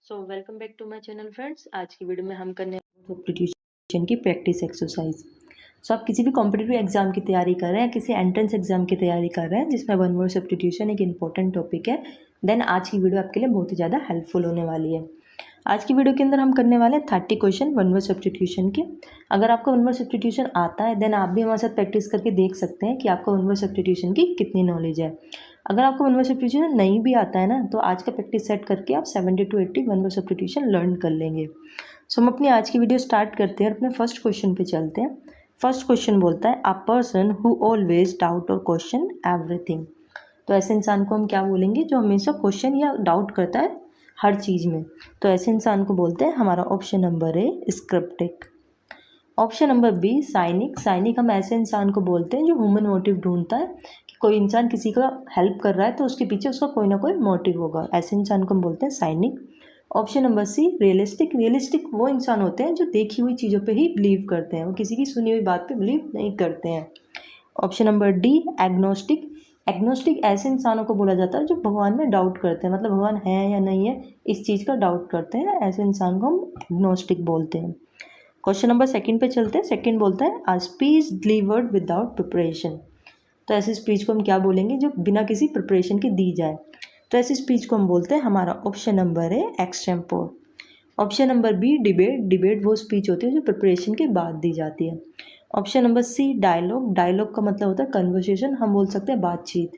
Welcome back to my channel friends. आज की video में हम करने सब्स्टिट्यूशन की प्रैक्टिस एक्सरसाइज। आप किसी भी कॉम्पिटिटिव एग्जाम की तैयारी कर रहे हैं, किसी एंट्रेंस एग्जाम की तैयारी कर रहे हैं जिसमें वन वर्ड सब्स्टिट्यूशन एक इंपॉर्टेंट टॉपिक है, देन आज की वीडियो आपके लिए बहुत ही ज़्यादा हेल्पफुल होने वाली है। आज की वीडियो के अंदर हम करने वाले हैं 30 क्वेश्चन वन वर्ड सब्स्टिट्यूशन के। अगर आपको वन वर्ड सब्स्टिट्यूशन आता है देन आप भी हमारे साथ प्रैक्टिस करके देख सकते हैं कि आपको वन वर्ड सब्स्टिट्यूशन की कितनी नॉलेज है। अगर आपको वन वर्ड सब्स्टिट्यूशन नहीं भी आता है ना, तो आज का प्रैक्टिस सेट करके आप 70 to 80 one word substitution learn कर लेंगे। हम अपनी आज की वीडियो स्टार्ट करते हैं और अपने फर्स्ट क्वेश्चन पे चलते हैं। फर्स्ट क्वेश्चन बोलता है, a person who always doubt और क्वेश्चन एवरीथिंग। तो ऐसे इंसान को हम क्या बोलेंगे, जो हमेशा क्वेश्चन या डाउट करता है हर चीज़ में। तो ऐसे इंसान को बोलते हैं, हमारा option number A sceptic. Option number B cynic. Cynic हम ऐसे इंसान को बोलते हैं जो ह्यूमन मोटिव ढूंढता है, कि कोई इंसान किसी का हेल्प कर रहा है तो उसके पीछे उसका कोई ना कोई मोटिव होगा। ऐसे इंसान को हम बोलते हैं cynic. Option number C realistic. Realistic वो इंसान होते हैं जो देखी हुई चीज़ों पे ही बिलीव करते हैं, वो किसी की सुनी हुई बात पे बिलीव नहीं करते हैं। Option number D agnostic. Agnostic ऐसे इंसानों को बोला जाता है जो भगवान में डाउट करते हैं, मतलब भगवान है या नहीं है इस चीज़ का डाउट करते हैं, ऐसे इंसान को हम एग्नोस्टिक बोलते हैं। क्वेश्चन नंबर सेकंड पे चलते हैं। सेकंड बोलता है, a speech delivered without preparation. तो ऐसी स्पीच को हम क्या बोलेंगे, जो बिना किसी प्रिपरेशन के दी जाए। तो ऐसी स्पीच को हम बोलते हैं, हमारा ऑप्शन नंबर है extempore. Option number B debate. Debate वो स्पीच होती है जो प्रिपरेशन के बाद दी जाती है। Option number C dialogue. Dialogue का मतलब होता है कन्वर्सेशन, हम बोल सकते हैं बातचीत।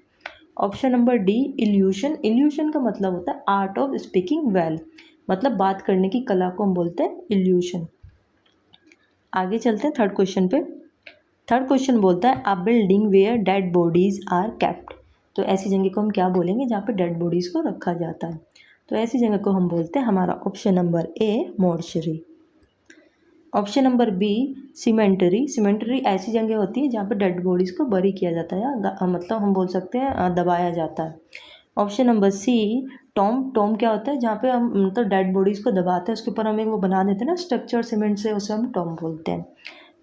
Option number D evolution. Evolution का मतलब होता है आर्ट ऑफ स्पीकिंग वेल, मतलब बात करने की कला को हम बोलते हैं इल्यूशन। आगे चलते हैं थर्ड क्वेश्चन पे। थर्ड क्वेश्चन बोलता है, a building where dead bodies are kept. तो ऐसी जगह को हम क्या बोलेंगे जहाँ पे डेड बॉडीज़ को रखा जाता है। तो ऐसी जगह को हम बोलते हैं, हमारा option number A mortuary. Option number B cemetery. Cemetery ऐसी जगह होती है जहाँ पे डेड बॉडीज़ को बरी किया जाता है, या मतलब हम बोल सकते हैं दबाया जाता है। Option number C Tom. Tom क्या होता है, जहाँ पे हम मतलब डेड बॉडीज़ को दबाते हैं, उसके ऊपर हम एक वो बना देते हैं ना स्ट्रक्चर सीमेंट से, उसे हम टॉम बोलते हैं।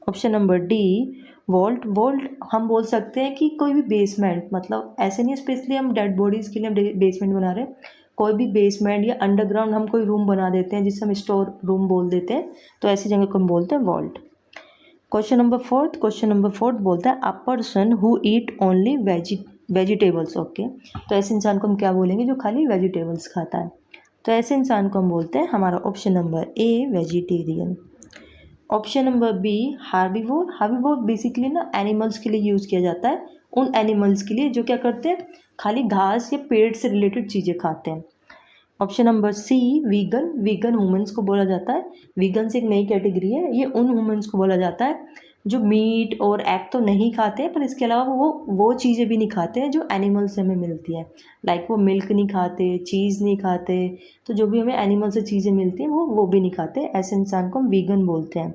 Option number D vault. Vault हम बोल सकते हैं कि कोई भी बेसमेंट, मतलब ऐसे नहीं स्पेशली हम डेड बॉडीज़ के लिए हम बेसमेंट बना रहे हैं, कोई भी बेसमेंट या अंडरग्राउंड हम कोई रूम बना देते हैं जिसे हम स्टोर रूम बोल देते हैं, तो ऐसी जगह को हम बोलते हैं vault. Question number fourth. Question number fourth बोलता है, a person who eat only vegetables. Okay, तो ऐसे इंसान को हम क्या बोलेंगे, जो खाली वेजिटेबल्स खाता है। तो ऐसे इंसान को हम बोलते हैं, हमारा option number A vegetarian. Option number B herbivore. Herbivore basically ना एनिमल्स के लिए यूज़ किया जाता है, उन एनिमल्स के लिए जो क्या करते हैं, खाली घास या पेड़ से रिलेटेड चीज़ें खाते हैं। Option number C vegan. Vegan humans को बोला जाता है। वीगन से एक नई कैटेगरी है, ये उन ह्यूमंस को बोला जाता है जो मीट और एग तो नहीं खाते हैं, पर इसके अलावा वो चीज़ें भी नहीं खाते हैं जो एनिमल से हमें मिलती है। लाइक वो मिल्क नहीं खाते, चीज़ नहीं खाते, तो जो भी हमें एनिमल से चीज़ें मिलती हैं वो भी नहीं खाते। ऐसे इंसान को हम वीगन बोलते हैं।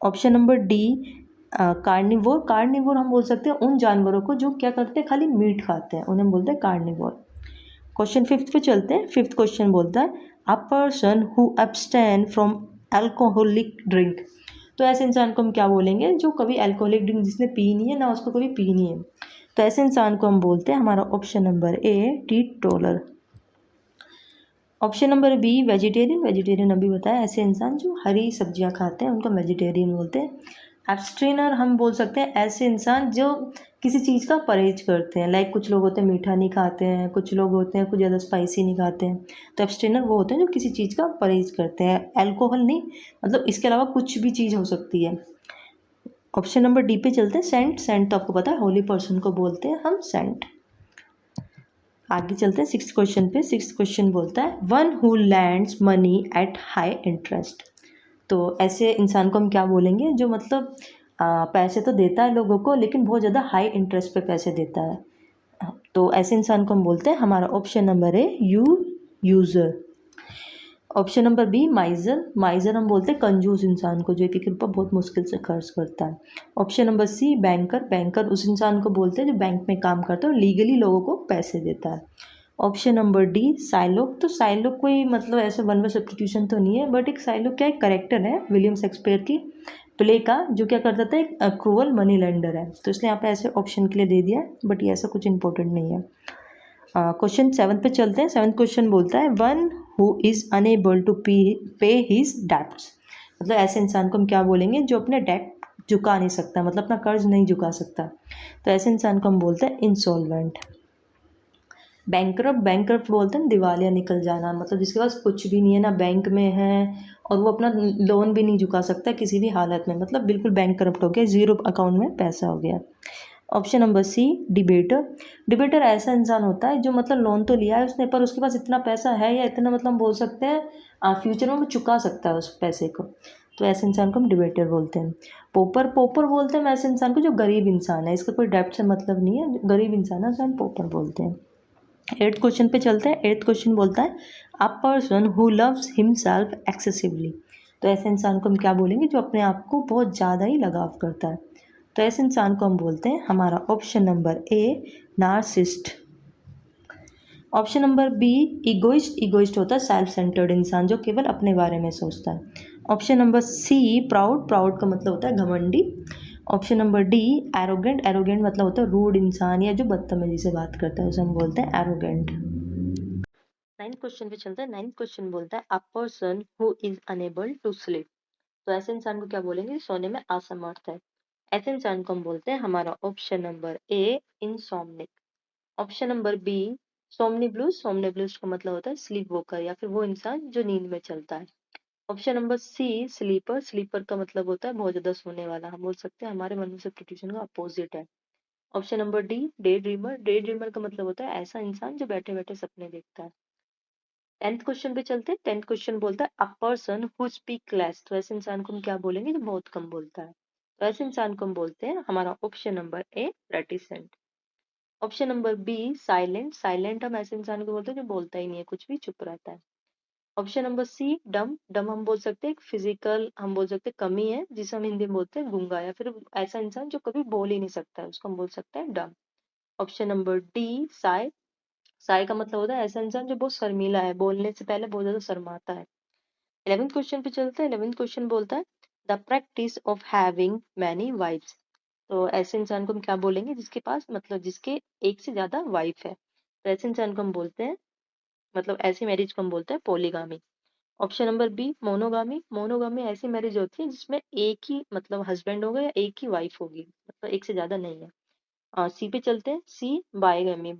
Option number D carnivore. Carnivore हम बोल सकते हैं उन जानवरों को जो क्या करते हैं, खाली मीट खाते हैं, उन्हें हम बोलते हैं कार्निवोर। क्वेश्चन फिफ्थ पे चलते हैं। फिफ्थ क्वेश्चन बोलता है, a person who abstain from alcoholic drink. तो ऐसे इंसान को हम क्या बोलेंगे, जो कभी अल्कोहलिक ड्रिंक जिसने पी नहीं है ना उसको कभी पीनी है। तो ऐसे इंसान को हम बोलते हैं, हमारा option number A teetotaller. Option number B vegetarian. Vegetarian अभी बताया, ऐसे इंसान जो हरी सब्जियां खाते हैं उनको वेजिटेरियन बोलते हैं। एब्स्टेनर हम बोल सकते हैं ऐसे इंसान जो किसी चीज़ का परहेज करते हैं, लाइक कुछ लोग होते हैं मीठा नहीं खाते हैं, कुछ लोग होते हैं कुछ ज़्यादा स्पाइसी नहीं खाते हैं। तो एब्स्टेनर वो होते हैं जो किसी चीज़ का परहेज करते हैं, अल्कोहल नहीं, मतलब इसके अलावा कुछ भी चीज़ हो सकती है। ऑप्शन नंबर डी पे चलते हैं, सेंट। सेंट तो आपको पता है होली पर्सन को बोलते हैं हम सेंट। आगे चलते हैं सिक्स्थ क्वेश्चन पे। सिक्स्थ क्वेश्चन बोलता है, one who lands money at high interest. तो ऐसे इंसान को हम क्या बोलेंगे, जो मतलब पैसे तो देता है लोगों को लेकिन बहुत ज़्यादा हाई इंटरेस्ट पे पैसे देता है। तो ऐसे इंसान को हम बोलते हैं, हमारा ऑप्शन नंबर है user. Option number B miser. Miser हम बोलते हैं कंजूस इंसान को जो एक रुपया बहुत मुश्किल से खर्च करता है। Option number C banker. Banker उस इंसान को बोलते हैं जो बैंक में काम करता है और लीगली लोगों को पैसे देता है। ऑप्शन नंबर डी साइलोक। तो साइलोक कोई मतलब ऐसे वन वर्ड सब्स्टिट्यूशन तो नहीं है, बट एक साइलोक क्या एक करेक्टर है विलियम शेक्सपियर की प्ले का, जो क्या करता था, एक क्रूअल मनी लेंडर है। तो इसलिए यहाँ पे ऐसे ऑप्शन के लिए दे दिया है, बट ये ऐसा कुछ इंपॉर्टेंट नहीं है। क्वेश्चन सेवन पे चलते हैं। सेवन्थ क्वेश्चन बोलता है, one who is unable to pay his debts. मतलब ऐसे इंसान को हम क्या बोलेंगे, जो अपने डेट चुका नहीं सकता, मतलब अपना कर्ज नहीं चुका सकता, तो ऐसे इंसान को हम बोलते हैं इंसॉल्वेंट। बैंकरप्ट बोलते हैं दिवालिया निकल जाना, मतलब जिसके पास कुछ भी नहीं है, ना बैंक में है और वो अपना लोन भी नहीं चुका सकता किसी भी हालत में, मतलब बिल्कुल बैंकरप्ट हो गया, ज़ीरो अकाउंट में पैसा हो गया। ऑप्शन नंबर सी डिबेटर ऐसा इंसान होता है जो मतलब लोन तो लिया है उसने, पर उसके पास इतना पैसा है या इतना मतलब बोल सकते हैं फ्यूचर में वो चुका सकता है उस पैसे को, तो ऐसे इंसान को हम डिबेटर बोलते हैं। पोपर बोलते हैं ऐसे इंसान को जो गरीब इंसान है, इसका कोई डेप्थ से मतलब नहीं है, गरीब इंसान है उसे हम पोपर बोलते हैं। 8th क्वेश्चन पे चलते हैं। 8th क्वेश्चन बोलता है a person who loves himself excessively. तो ऐसे इंसान को हम क्या बोलेंगे, जो अपने आप को बहुत ज़्यादा ही लगाव करता है, तो ऐसे इंसान को हम बोलते हैं हमारा option number A narcissist. Option number B egoist होता है सेल्फ सेंटर्ड इंसान जो केवल अपने बारे में सोचता है। ऑप्शन नंबर सी प्राउड का मतलब होता है घमंडी। ऑप्शन नंबर डी एरोगेंट मतलब होता है रूड इंसान या जो बदतमीजी से बात करता है, उसे हम बोलते हैं एरोगेंट। 9th क्वेश्चन पे चलते हैं। 9th क्वेश्चन बोलता है a person who is unable to sleep. तो ऐसे इंसान को क्या बोलेंगे, सोने में असमर्थ है, ऐसे इंसान को हम बोलते हैं हमारा option number A insomniac. Option number B सोमनीब्लूस का मतलब होता है स्लीप वोकर या फिर वो इंसान जो नींद में चलता है। ऑप्शन नंबर सी स्लीपर का मतलब होता है बहुत ज्यादा सोने वाला, हम बोल सकते हैं हमारे मन में सब्स्टिट्यूशन का अपोजिट है। Option number D day dreamer का मतलब होता है ऐसा इंसान जो बैठे बैठे सपने देखता है। 10th क्वेश्चन पे चलते हैं। 10th क्वेश्चन बोलता है a person who speak less. तो ऐसे इंसान को हम क्या बोलेंगे, जो बहुत कम बोलता है, तो ऐसे इंसान को हम बोलते हैं हमारा option number A reticent. Option number B silent हम ऐसे इंसान को बोलते हैं जो बोलता ही नहीं है, कुछ भी चुप रहता है। ऑप्शन नंबर सी डम हम बोल सकते हैं एक फिजिकल, हम बोल सकते हैं कमी है जिसे हम हिंदी में बोलते हैं गूंगा, या फिर ऐसा इंसान जो कभी बोल ही नहीं सकता है उसको हम बोल सकते हैं डम। ऑप्शन नंबर डी साय का मतलब होता है ऐसा इंसान जो बहुत शर्मीला है, बोलने से पहले बहुत ज्यादा शर्माता है। 11th क्वेश्चन पे चलते हैं। 11th क्वेश्चन बोलता है the practice of having many wifes. तो ऐसे इंसान को हम क्या बोलेंगे, जिसके पास मतलब जिसके एक से ज्यादा वाइफ है, तो ऐसे इंसान को हम बोलते हैं, मतलब ऐसी मैरिज को हम बोलते हैं पॉलीगामी। ऑप्शन नंबर बी मोनोगामी ऐसी मैरिज होती है जिसमें एक ही मतलब हस्बैंड होगा या एक ही वाइफ होगी, मतलब एक से ज्यादा नहीं है। सी पे चलते हैं। सी बायगैमी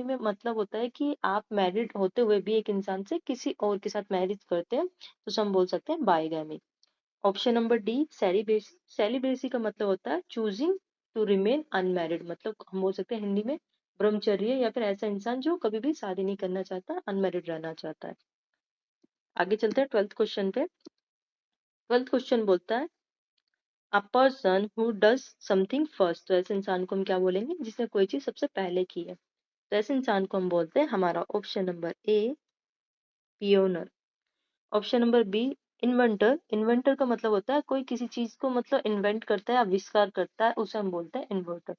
में मतलब होता है कि आप मैरिड होते हुए भी एक इंसान से किसी और के साथ मैरिज करते हैं, तो उसे हम बोल सकते हैं बायगैमी। ऑप्शन नंबर डी सेलिब्रेसी का मतलब होता है चूजिंग टू रिमेन अनमैरिड, मतलब हम बोल सकते हैं हिंदी में ब्रह्मचर्य, या फिर ऐसा इंसान जो कभी भी शादी नहीं करना चाहता, अनमैरिड रहना चाहता है। आगे चलते हैं 12th क्वेश्चन पे। 12th क्वेश्चन बोलता है a person who does something first. तो ऐसे इंसान को हम क्या बोलेंगे, जिसने कोई चीज सबसे पहले की है, तो ऐसे इंसान को हम बोलते हैं हमारा option number A pioneer. Option number B inventor का मतलब होता है कोई किसी चीज को मतलब इन्वेंट करता है, आविष्कार करता है, उसे हम बोलते हैं inverter.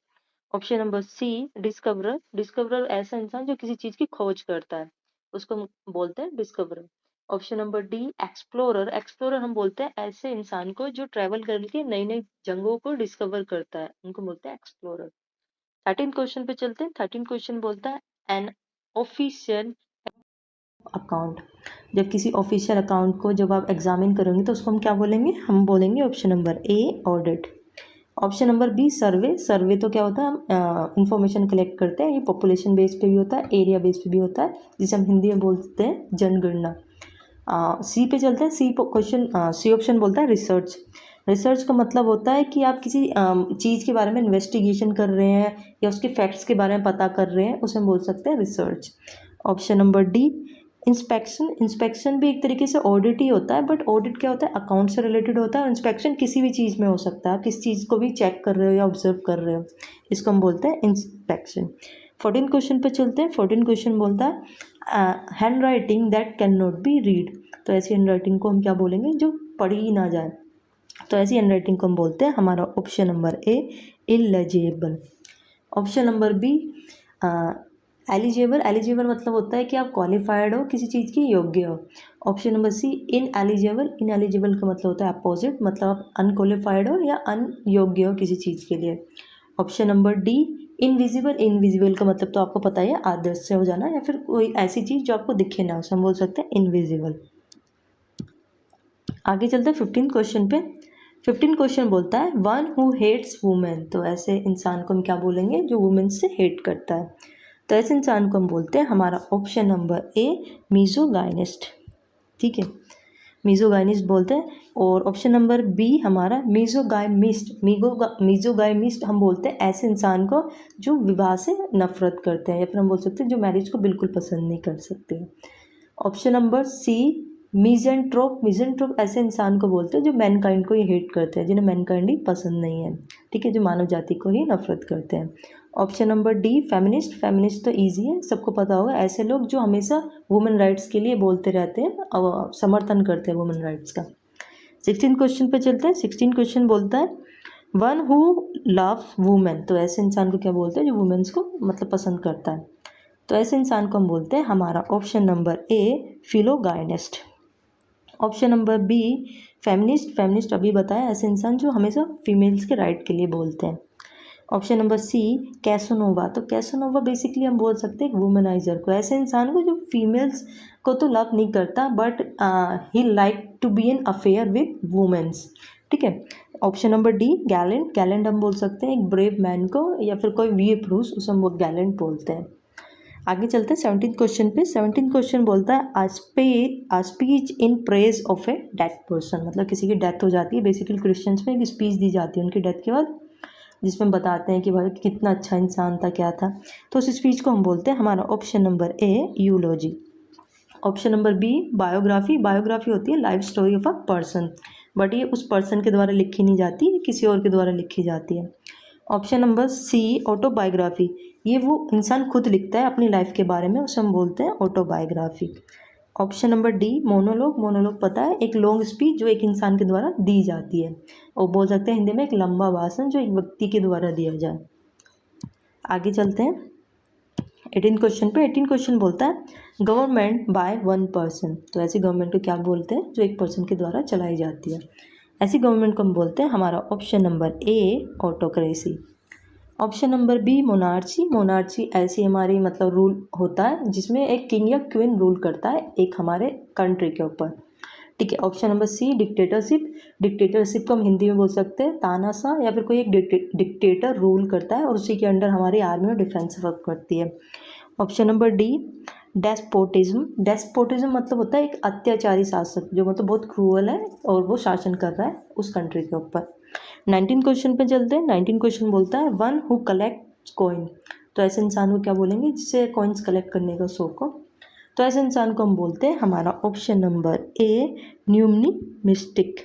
Option number C discoverer ऐसा इंसान जो किसी चीज की खोज करता है, उसको हम बोलते हैं discoverer. Option number D explorer हम बोलते हैं ऐसे इंसान को जो ट्रेवल करके नई नई जगहों को डिस्कवर करता है, उनको बोलते हैं एक्सप्लोरर। 13 क्वेश्चन पे चलते हैं। 13 क्वेश्चन बोलता है एन ऑफिशियल अकाउंट। जब किसी ऑफिशियल अकाउंट को जब आप एग्जामिन करेंगे तो उसको हम क्या बोलेंगे, हम बोलेंगे option number A audit. Option number B survey तो क्या होता है, हम इंफॉर्मेशन कलेक्ट करते हैं, ये पॉपुलेशन बेस पे भी होता है, एरिया बेस पे भी होता है, जिसे हम हिंदी में बोलते हैं जनगणना। सी पे चलते हैं। सी ऑप्शन बोलता है रिसर्च का मतलब होता है कि आप किसी चीज़ के बारे में इन्वेस्टिगेशन कर रहे हैं या उसके फैक्ट्स के बारे में पता कर रहे हैं, उसे हम बोल सकते हैं research. Option number D inspection भी एक तरीके से ऑडिट ही होता है, बट ऑडिट क्या होता है, अकाउंट से रिलेटेड होता है, और इंस्पेक्शन किसी भी चीज़ में हो सकता है, आप किस चीज़ को भी चेक कर रहे हो या ऑब्जर्व कर रहे हो, इसको हम बोलते हैं इंस्पेक्शन। 14 क्वेश्चन पे चलते हैं। 14 क्वेश्चन बोलता है hand writing that can not be read. तो ऐसी हैंड राइटिंग को हम क्या बोलेंगे, जो पढ़ी ही ना जाए, तो ऐसी हैंड राइटिंग को हम बोलते हैं हमारा option number A illegible. Option number be eligible मतलब होता है कि आप क्वालिफाइड हो, किसी चीज़ के योग्य हो। ऑप्शन नंबर सी इनएलिजिबल का मतलब होता है अपोजिट, मतलब आप अनक्वालिफाइड हो या अनयोग्य हो किसी चीज़ के लिए। Option number D invisible, invisible का मतलब तो आपको पता ही है, अदृश्य हो जाना या फिर कोई ऐसी चीज़ जो आपको दिखे ना, उसे हम बोल सकते हैं इनविजिबल। आगे चलते हैं 15 क्वेश्चन पे। 15 क्वेश्चन बोलता है वन हु हेट्स वुमेन, तो ऐसे इंसान को हम क्या बोलेंगे, जो वुमेन से हेट करता है। तो ऐसे इंसान को हम बोलते हैं, हमारा ऑप्शन नंबर ए मिसोगाइनिस्ट। ठीक है, मिसोगाइनिस्ट बोलते हैं। और ऑप्शन नंबर बी हमारा मिसोगाइमिस्ट। मिसोगाइमिस्ट हम बोलते हैं ऐसे इंसान को जो विवाह से नफरत करते हैं, या फिर हम बोल सकते हैं जो मैरिज को बिल्कुल पसंद नहीं कर सकते। ऑप्शन नंबर सी मिजेंट्रोप। मिजेंट्रोप ऐसे इंसान को बोलते हैं जो मैनकाइंड को ही हेट करते हैं, जिन्हें मैनकाइंड ही पसंद नहीं है। ठीक है, जो मानव जाति को ही नफरत करते हैं। Option number D feminist. Feminist तो इजी है, सबको पता होगा, ऐसे लोग जो हमेशा वुमेन राइट्स के लिए बोलते रहते हैं और समर्थन करते हैं वुमेन राइट्स का। 16 क्वेश्चन पे चलते हैं। 16 क्वेश्चन बोलता है वन हु लव वुमेन, तो ऐसे इंसान को क्या बोलते हैं, जो वुमेन्स को मतलब पसंद करता है। तो ऐसे इंसान को हम बोलते हैं, हमारा option number A philogynist. Option number B feminist. Feminist अभी बताया, ऐसे इंसान जो हमेशा फीमेल्स के राइट के लिए बोलते हैं। Option number C Casanova. तो कैसोनोवा बेसिकली हम बोल सकते हैं एक वुमेनाइजर को, ऐसे इंसान को जो फीमेल्स को तो लव नहीं करता but he like to be in affair with womens. ठीक है। Option number D gallant. Gallant हम बोल सकते हैं एक ब्रेव मैन को, या फिर कोई वीर पुरुष, उसे हम वो गैलेंट बोलते हैं। आगे चलते हैं 17 क्वेश्चन पे। 17 क्वेश्चन बोलता है a speech in praise of a dead person, मतलब किसी की डेथ हो जाती है, बेसिकली क्रिश्चियंस में एक स्पीच दी जाती है उनकी डेथ के बाद, जिसमें बताते हैं कि भाई कितना अच्छा इंसान था, क्या था। तो उस स्पीच को हम बोलते हैं, हमारा option number A eulogy. Option number B biography. Biography होती है life story of a person, but ये उस पर्सन के द्वारा लिखी नहीं जाती, ये किसी और के द्वारा लिखी जाती है। Option number C autobiography. ये वो इंसान खुद लिखता है अपनी लाइफ के बारे में, उसे हम बोलते हैं autobiography. Option number D monologue. Monologue पता है एक लॉन्ग स्पीच जो एक इंसान के द्वारा दी जाती है, और बोल सकते हैं हिंदी में एक लंबा भाषण जो एक व्यक्ति के द्वारा दिया जाए। आगे चलते हैं 18 क्वेश्चन पे। 18 क्वेश्चन बोलता है गवर्नमेंट बाय वन पर्सन, तो ऐसी गवर्नमेंट को क्या बोलते हैं, जो एक पर्सन के द्वारा चलाई जाती है। ऐसी गवर्नमेंट को हम बोलते हैं, हमारा option number A autocracy. Option number B monarchy. Monarchy ऐसी हमारी मतलब रूल होता है जिसमें एक किंग या क्वीन रूल करता है एक हमारे कंट्री के ऊपर। ठीक है। Option number C dictatorship. Dictatorship को हम हिंदी में बोल सकते हैं तानाशाह, या फिर कोई एक डिक्टेटर रूल करता है और उसी के अंडर हमारी आर्मी और डिफेंस वर्क करती है। Option number D despotism. Despotism मतलब होता है एक अत्याचारी शासक, जो मतलब बहुत क्रूअल है और वो शासन कर रहा है उस कंट्री के ऊपर। 19 क्वेश्चन पे चलते हैं। 19 क्वेश्चन बोलता है वन हु कलेक्ट कॉइन, तो ऐसे इंसान को क्या बोलेंगे जिससे कॉइन्स कलेक्ट करने का शौक हो। तो ऐसे इंसान को हम बोलते हैं, हमारा option number A numismatic.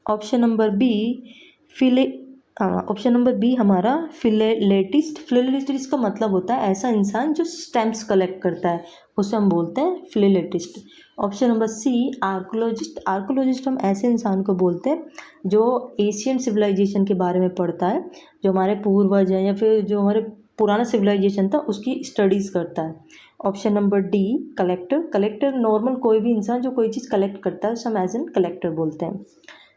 Option number B फिले ऑप्शन नंबर बी हमारा फिलेटिस्ट। फिलेटिस्ट का मतलब होता है ऐसा इंसान जो स्टैम्प्स कलेक्ट करता है, उसे हम बोलते हैं philatelist. Option number C archaeologist. Archaeologist हम ऐसे इंसान को बोलते हैं जो एशियन सिविलाइजेशन के बारे में पढ़ता है, जो हमारे पूर्वज हैं या फिर जो हमारे पुराना सिविलाइजेशन था उसकी स्टडीज़ करता है। Option number D collector. Collector normal कोई भी इंसान जो कोई चीज़ कलेक्ट करता है उसे हम एज एन कलेक्टर बोलते हैं।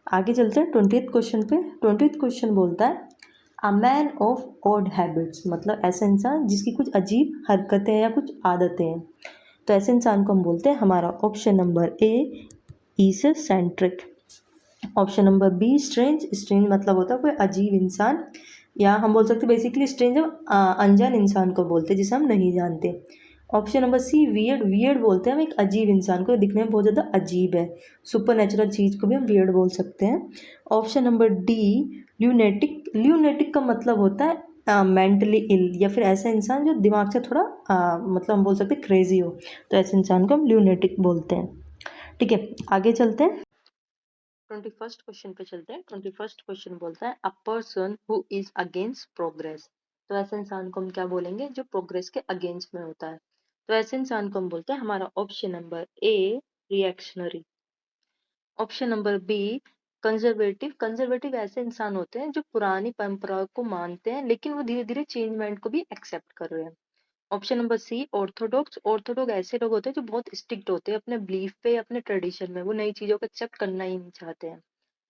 आगे चलते हैं 20th क्वेश्चन पे। 20th क्वेश्चन बोलता है a man of odd habits, मतलब ऐसा इंसान जिसकी कुछ अजीब हरकतें हैं या कुछ आदतें हैं। तो ऐसे इंसान को हम बोलते हैं, हमारा option number A eccentric. Option number B strange. Strange मतलब होता है कोई अजीब इंसान, या हम बोल सकते हैं बेसिकली स्ट्रेंज अनजान इंसान को बोलते हैं जिसे हम नहीं जानते। Option number C weird. Weird बोलते हैं हम एक अजीब इंसान को, दिखने में बहुत ज़्यादा अजीब है, सुपर नेचुरल चीज़ को भी हम वियर्ड बोल सकते हैं। Option number D lunatic. Lunatic का मतलब होता है मेंटली इल, या फिर ऐसा इंसान जो दिमाग से थोड़ा मतलब हम बोल सकते हैं क्रेजी हो, तो ऐसे इंसान को हम ल्यूनेटिक बोलते हैं। ठीक है, आगे चलते हैं 21st क्वेश्चन पे चलते हैं। 21st क्वेश्चन बोलता है a person who is against progress, तो ऐसे इंसान को हम क्या बोलेंगे जो प्रोग्रेस के अगेंस्ट में होता है। तो ऐसे इंसान को हम बोलते हैं, हमारा ऑप्शन नंबर ए reactionary. Option number B conservative. Conservative ऐसे इंसान होते हैं जो पुरानी परंपराओं को मानते हैं लेकिन वो धीरे धीरे चेंजमेंट को भी एक्सेप्ट कर रहे हैं। Option number C orthodox. Orthodox ऐसे लोग होते हैं जो बहुत स्ट्रिक्ट होते हैं अपने बिलीफ पे, अपने ट्रेडिशन में, वो नई चीजों को एक्सेप्ट करना ही नहीं चाहते हैं।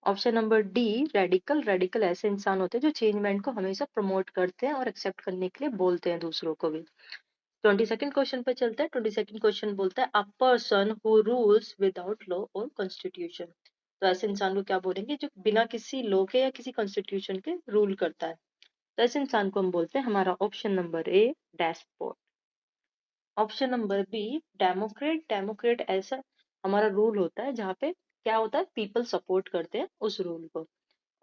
Option number D radical. Radical ऐसे इंसान होते हैं जो चेंजमेंट को हमेशा प्रमोट करते हैं और एक्सेप्ट करने के लिए बोलते हैं दूसरों को भी। 22nd क्वेश्चन पे चलते हैं। 22nd क्वेश्चन बोलता है a person who rules without law और कॉन्स्टिट्यूशन। तो ऐसे इंसान को क्या बोलेंगे जो बिना किसी लॉ के या किसी कॉन्स्टिट्यूशन के रूल करता है। तो ऐसे इंसान को हम बोलते हैं हमारा option number A despot. Option number B democrat. Democrat ऐसा हमारा रूल होता है जहाँ पे क्या होता है पीपल सपोर्ट करते हैं उस रूल को।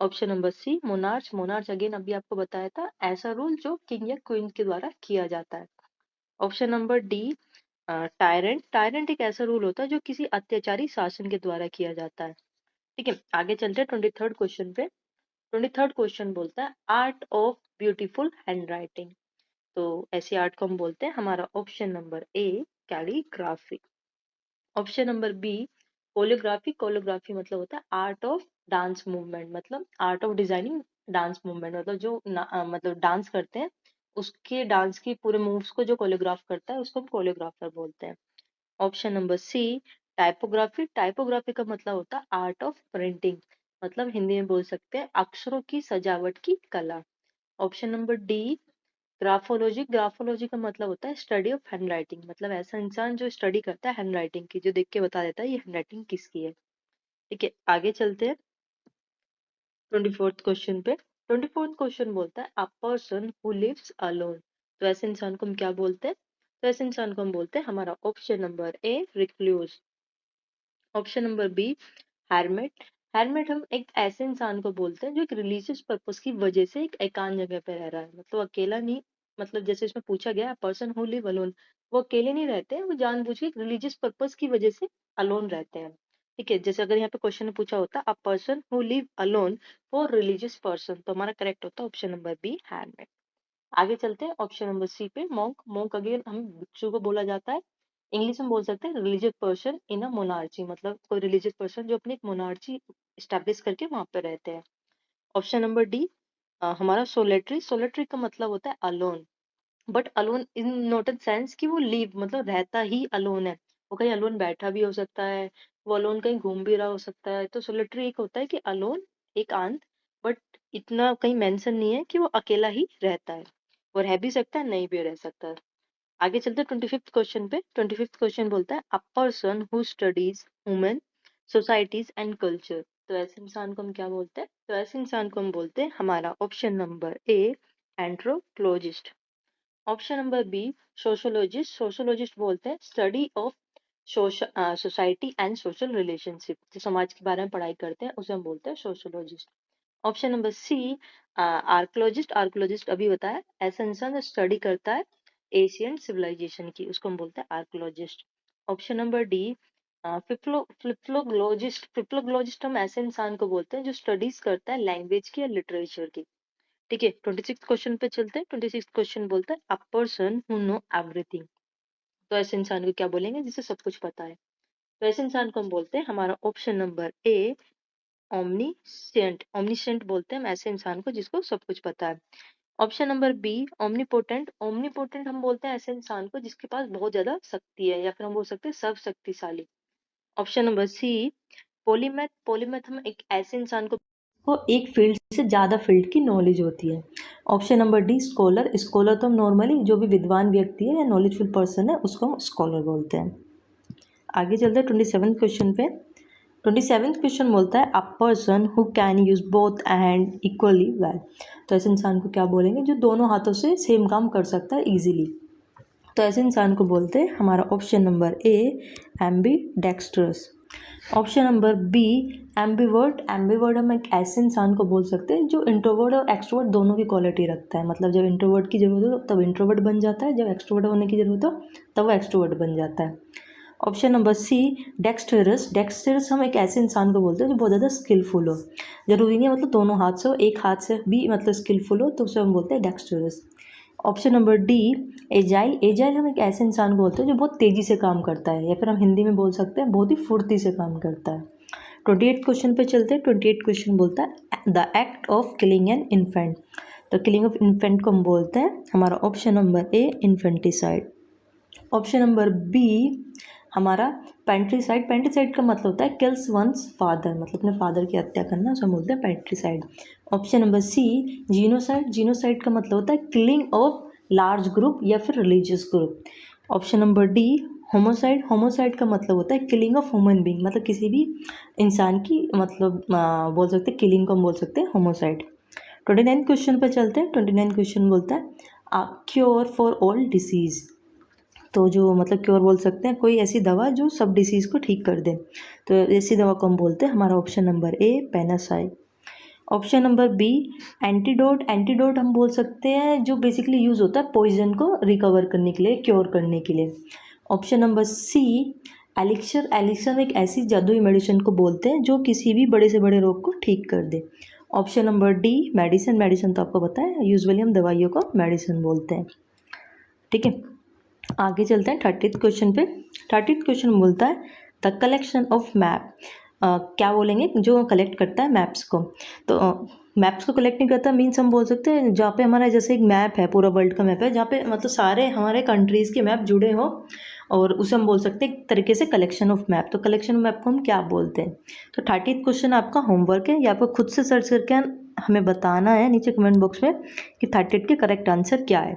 Option number C monarch. Monarch again अभी आपको बताया था ऐसा रूल जो किंग या क्वीन के द्वारा किया जाता है। Option number D tyrant. Tyrant एक ऐसा रूल होता है जो किसी अत्याचारी शासन के द्वारा किया जाता है। ठीक है, आगे चलते हैं 23rd क्वेश्चन पे। 23rd क्वेश्चन बोलता है art of beautiful hand writing. तो ऐसी आर्ट को हम बोलते हैं हमारा option number A calligraphy. Option number B choreography. Choreography मतलब होता है आर्ट ऑफ डांस मूवमेंट, मतलब art of designing dance movement, मतलब जो मतलब डांस करते हैं उसके डांस की पूरे मूव्स को जो कोरियोग्राफ करता है उसको हम कोरियोग्राफर बोलते हैं। Option number C typography. Typography का मतलब होता है आर्ट ऑफ प्रिंटिंग, मतलब हिंदी में बोल सकते हैं अक्षरों की सजावट की कला। Option number D graphology. Graphology का मतलब होता है स्टडी ऑफ हैंड राइटिंग, मतलब ऐसा इंसान जो स्टडी करता है हैंड राइटिंग की, जो देख के बता देता है ये हैंड राइटिंग किसकी है। ठीक है, आगे चलते हैं 24th क्वेश्चन पे। 24th क्वेश्चन बोलता है a person who lives alone. तो ऐसे इंसान को हम क्या बोलते हैं? तो ऐसे इंसान को हम बोलते हैं हमारा option number A recluse. Option number B hermit. Hermit हम एक ऐसे इंसान को बोलते हैं जो एक रिलीजियस पर्पस की वजह से एक एकांत जगह पे रह रहा है, मतलब अकेला नहीं, मतलब जैसे इसमें पूछा गया पर्सन हु लिव अलोन, वो अकेले नहीं रहते हैं, वो जानबूझ के एक रिलीजियस पर्पस की वजह से अलोन रहते हैं। ठीक है, जैसे अगर यहाँ पे क्वेश्चन में पूछा होता अ person who live alone for religious person, तो हमारा करेक्ट होता है ऑप्शन नंबर बी हैरमेट। आगे चलते हैं ऑप्शन नंबर सी पे मॉन्क। मॉन्क अगेन हम भिक्षु को बोला जाता है, इंग्लिश में बोल सकते हैं religious person in a monarchy, मतलब कोई रिलीजियस पर्सन जो अपनी एक मोनार्ची स्टैब्लिश करके वहां पे रहते हैं। ऑप्शन नंबर डी हमारा सोलेटरी। सोलेटरी का मतलब होता है alone, but alone in not in sense कि वो लीव मतलब रहता ही अलोन है, वो कहीं अलोन बैठा भी हो सकता है, वो अलोन कहीं घूम भी रहा हो सकता है। तो सोलेटरी एक होता है कि अलोन एक आंत, बट इतना कहीं मेंशन नहीं है कि वो अकेला ही रहता है, और रह भी सकता है नहीं भी रह सकता है। आगे चलते हैं 25th क्वेश्चन पे। 25th क्वेश्चन बोलता है a person who studies human societies and culture. तो ऐसे इंसान को हम क्या बोलते हैं? तो ऐसे इंसान को हम बोलते हैं हमारा option number A anthropologist. Option number B sociologist. Sociologist बोलते हैं study of society and social relationship, जो समाज के बारे में पढ़ाई करते हैं उसे हम बोलते हैं sociologist. Option number C archaeologist. Archaeologist अभी बताया ऐसा इंसान जो स्टडी करता है एशियन सिविलाइजेशन की, उसको हम बोलते हैं आर्कोलॉजिस्ट। ऑप्शन नंबर डी फ्लिप्लोग्लोजिस्ट। फ्लिप्लोग्लोजिस्ट हम ऐसे इंसान को बोलते हैं जो स्टडीज करता है लैंग्वेज की या लिटरेचर की। ठीक है, 26th क्वेश्चन पे चलते हैं। 26th क्वेश्चन बोलता है a person who know everything. तो ऐसे इंसान को क्या बोलेंगे? जिसे सब कुछ पता है। तो ऐसे इंसान को हम बोलते हैं हमारा ऑप्शन नंबर ए ओमनीसेंट। ओमनीसेंट बोलते हैं हम ऐसे इंसान को जिसको सब कुछ पता है। Option number B omnipotent. Omnipotent हम बोलते हैं ऐसे इंसान को जिसके पास बहुत ज्यादा शक्ति है, या फिर हम बोल सकते हैं सर्वशक्तिशाली। Option number C polymath. Polymath हम एक ऐसे इंसान को एक फील्ड से ज़्यादा फील्ड की नॉलेज होती है। Option number D scholar. Scholar तो हम नॉर्मली जो भी विद्वान व्यक्ति है या नॉलेजफुल पर्सन है उसको हम स्कॉलर बोलते हैं। आगे चलते हैं 27th क्वेश्चन पे। 27th क्वेश्चन बोलता है a person who can use both hand equally well. तो ऐसे इंसान को क्या बोलेंगे? जो दोनों हाथों से सेम काम कर सकता है इजीली। तो ऐसे इंसान को बोलते हैं हमारा option number A ambidextrous. Option number B ambivert. Ambivert हम एक ऐसे इंसान को बोल सकते हैं जो इंट्रोवर्ट और एक्सट्रोवर्ट दोनों की क्वालिटी रखता है, मतलब जब इंट्रोवर्ट की जरूरत हो तब इंट्रोवर्ट बन जाता है, जब एक्सट्रोवर्ट होने की जरूरत हो तब वो एक्सट्रोवर्ट बन जाता है। ऑप्शन नंबर सी डेक्स्टरस। डेक्स्टरस हम एक ऐसे इंसान को बोलते हैं जो बहुत ज़्यादा स्किलफुल हो, जरूरी नहीं है मतलब दोनों हाथ से हो, एक हाथ से भी मतलब स्किलफुल हो तो उसे हम बोलते हैं dexterous. Option number D agile. Agile हम एक ऐसे इंसान को बोलते हैं जो बहुत तेज़ी से काम करता है, या फिर हम हिंदी में बोल सकते हैं बहुत ही फुर्ती से काम करता है। 28 क्वेश्चन पे चलते हैं। 28 क्वेश्चन बोलता है the act of killing an infant. तो किलिंग ऑफ इन्फेंट को हम बोलते हैं हमारा option number A infanticide. Option number B हमारा पेंट्रीसाइड का मतलब होता है किल्स वंस फादर, मतलब अपने फादर की हत्या करना, उसे हम बोलते हैं पेंट्रीसाइड। ऑप्शन नंबर सी जीनोसाइड का मतलब होता है किलिंग ऑफ लार्ज ग्रुप या फिर religious group. Option number D homicide का मतलब होता है किलिंग ऑफ ह्यूमन बीइंग, मतलब किसी भी इंसान की मतलब बोल सकते हैं किलिंग को हम बोल सकते हैं होमोसाइड। 29 क्वेश्चन पर चलते हैं। 29 क्वेश्चन बोलता है क्योर फॉर ऑल डिसीज़, तो जो मतलब क्योर बोल सकते हैं कोई ऐसी दवा जो सब डिसीज़ को ठीक कर दे, तो ऐसी दवा को हम बोलते हैं, हमारा option number A panacea. Option number B antidote हम बोल सकते हैं जो बेसिकली यूज़ होता है पॉइजन को रिकवर करने के लिए, क्योर करने के लिए। ऑप्शन नंबर सी एलिक्सर एक ऐसी जादुई मेडिसिन को बोलते हैं जो किसी भी बड़े से बड़े रोग को ठीक कर दे। ऑप्शन नंबर डी मेडिसिन तो आपको पता है यूजुअली हम दवाइयों को मेडिसिन बोलते हैं। ठीक है, आगे चलते हैं 30th क्वेश्चन पे। 30th क्वेश्चन बोलता है द कलेक्शन ऑफ मैप, क्या बोलेंगे, जो कलेक्ट करता है मैप्स को। तो मैप्स को कलेक्ट नहीं करता मीन्स हम बोल सकते हैं जहाँ पे हमारा जैसे एक मैप है, पूरा वर्ल्ड का मैप है, जहाँ पे मतलब सारे हमारे कंट्रीज़ के मैप जुड़े हो, और उसे हम बोल सकते हैं एक तरीके से कलेक्शन ऑफ मैप। तो कलेक्शन ऑफ मैप को हम क्या बोलते हैं। तो 30th क्वेश्चन आपका होमवर्क है, ये आपको खुद से सर्च करके हमें बताना है नीचे कमेंट बॉक्स में कि 30th के करेक्ट आंसर क्या है।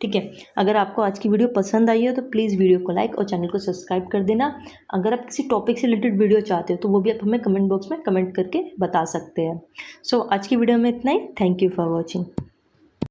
ठीक है, अगर आपको आज की वीडियो पसंद आई हो तो प्लीज़ वीडियो को लाइक और चैनल को सब्सक्राइब कर देना। अगर आप किसी टॉपिक से रिलेटेड वीडियो चाहते हो तो वो भी आप हमें कमेंट बॉक्स में कमेंट करके बता सकते हैं। सो आज की वीडियो में इतना ही। Thank you for watching.